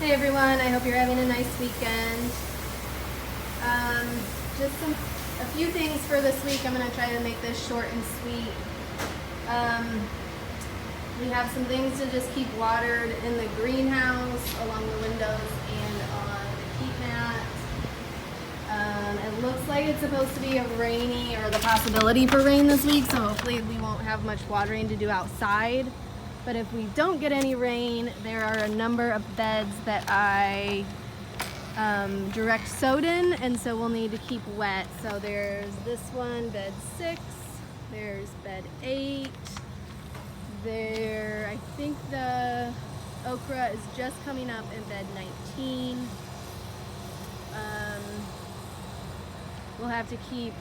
Hey everyone, I hope you're having a nice weekend. Just a few things for this week. I'm going to try to make this short and sweet. We have some things to just keep watered in the greenhouse, along the windows, and on the heat mat. It looks like it's supposed to be a rainy, or the possibility for rain this week, so hopefully we won't have much watering to do outside. But if we don't get any rain, there are a number of beds that I direct sowed in, and so we'll need to keep wet. So there's this one, bed 6, there's bed 8, there, I think the okra is just coming up in bed 19. We'll have to keep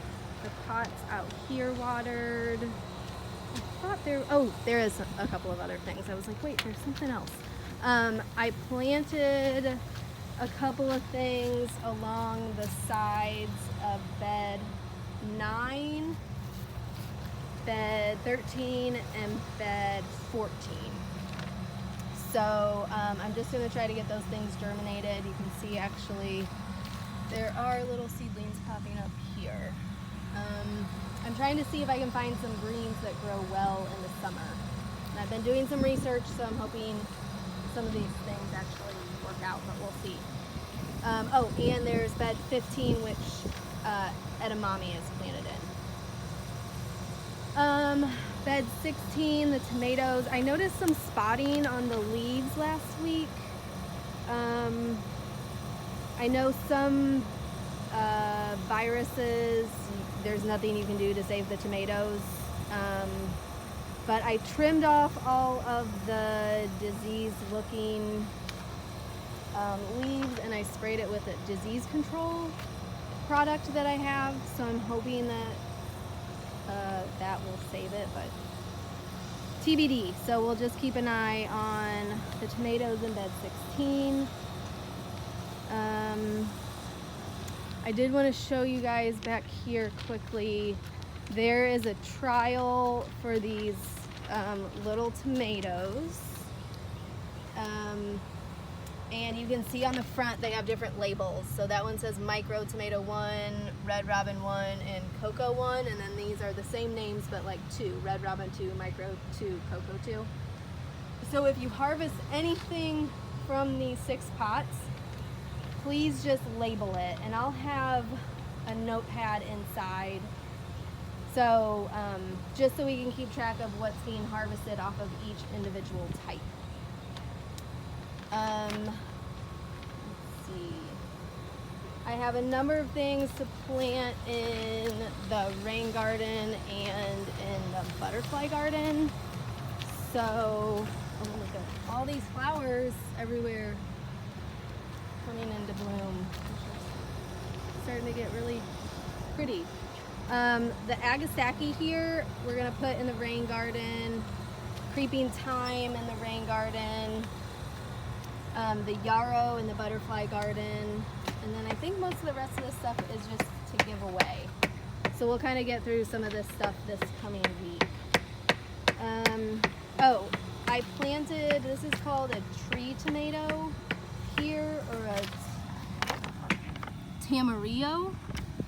the pots out here watered. I thought there is a couple of other things. I was like, wait, there's something else. I planted a couple of things along the sides of bed 9, bed 13, and bed 14. So I'm just going to try to get those things germinated. You can see actually there are little seedlings popping up here. I'm trying to see if I can find some greens that grow well in the summer. And I've been doing some research, so I'm hoping some of these things actually work out, but we'll see. And there's bed 15, which edamame is planted in. Bed 16, the tomatoes. I noticed some spotting on the leaves last week. I know some viruses, there's nothing you can do to save the tomatoes. But I trimmed off all of the disease-looking leaves, and I sprayed it with a disease control product that I have. So I'm hoping that that will save it, but TBD. So we'll just keep an eye on the tomatoes in bed 16. I did want to show you guys back here quickly. There is a trial for these little tomatoes. And you can see on the front they have different labels. So that one says Micro Tomato 1, Red Robin 1, and Cocoa 1. And then these are the same names but like 2, Red Robin 2, Micro 2, Cocoa 2. So if you harvest anything from these 6 pots, please just label it, and I'll have a notepad inside, so just so we can keep track of what's being harvested off of each individual type. Let's see. I have a number of things to plant in the rain garden and in the butterfly garden. So, oh my God, all these flowers everywhere coming into bloom. It's starting to get really pretty. The Agasaki here, we're gonna put in the rain garden. Creeping Thyme in the rain garden. The yarrow in the butterfly garden. And then I think most of the rest of this stuff is just to give away. So we'll kind of get through some of this stuff this coming week. I planted, this is called a tree tomato here, or a Tamarillo.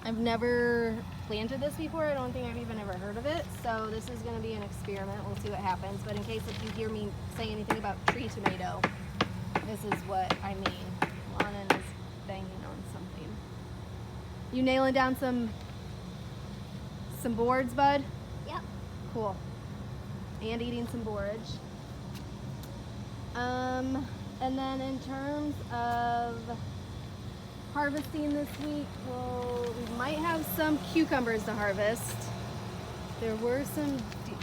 I've never planted this before. I don't think I've even ever heard of it. So this is going to be an experiment. We'll see what happens. But in case if you hear me say anything about tree tomato, this is what I mean. Lana is banging on something. You nailing down some boards, bud? Yep. Cool. And eating some borage. And then in terms of harvesting this week, well, we might have some cucumbers to harvest. There were some,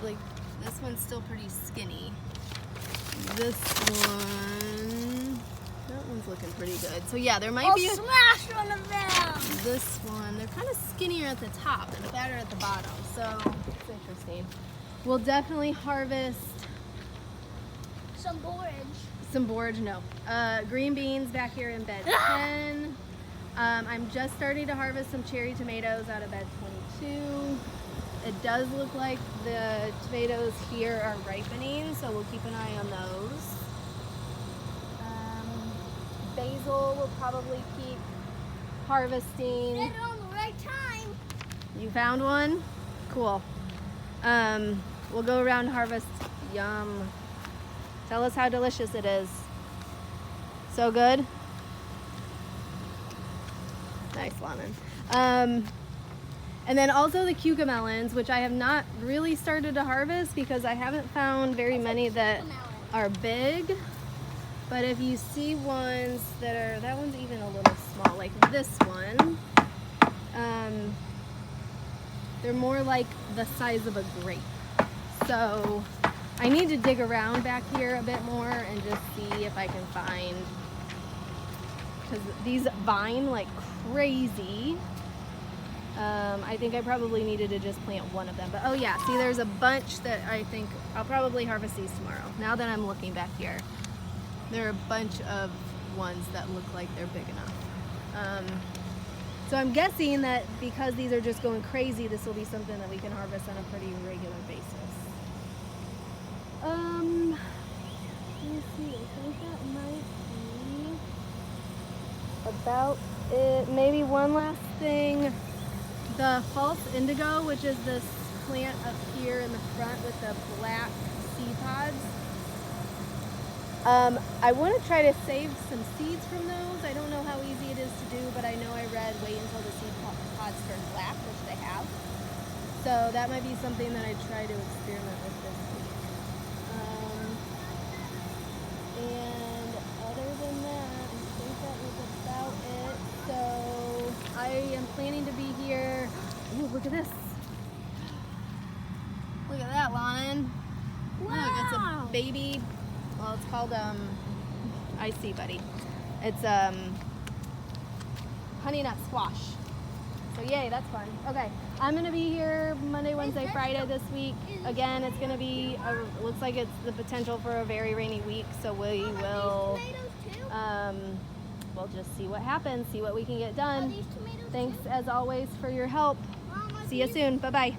like, this one's still pretty skinny. This one, that one's looking pretty good. So yeah, there might be smash one of them. This one, they're kind of skinnier at the top and fatter at the bottom. So it's interesting. We'll definitely harvest Some borage. some borage, no. Green beans back here in bed 10. I'm just starting to harvest some cherry tomatoes out of bed 22. It does look like the tomatoes here are ripening, so we'll keep an eye on those. basil we'll probably keep harvesting. Said it on the right time. You found one? Cool. We'll go around harvest. Yum. Tell us how delicious it is. So good? Nice, Lana. And then also the cucamelons, which I have not really started to harvest because I haven't found very many that are big. But if you see ones that one's even a little small, like this one. They're more like the size of a grape. So I need to dig around back here a bit more and just see if I can find, because these vine like crazy. I think I probably needed to just plant one of them. But oh yeah, see there's a bunch that I think I'll probably harvest these tomorrow. Now that I'm looking back here, there are a bunch of ones that look like they're big enough. So I'm guessing that because these are just going crazy, this will be something that we can harvest on a pretty regular basis. Let me see, I think that might be about it. Maybe one last thing. The false indigo, which is this plant up here in the front with the black seed pods. I want to try to save some seeds from those. I don't know how easy it is to do, but I know I read wait until the seed pods turn black, which they have. So that might be something that I try to experiment with this week. And other than that, I think that was about it. So I am planning to be here. Ooh, look at this. Look at that, Lon. Wow. Look, it's a baby. Well, it's called, I see, buddy. It's, honey nut squash. So yay, that's fun. Okay, I'm gonna be here Monday, Wednesday, Friday this week. Again, it's gonna be, looks like it's the potential for a very rainy week, so we will, we'll just see what happens, see what we can get done. Thanks as always for your help. See you soon. Bye-bye.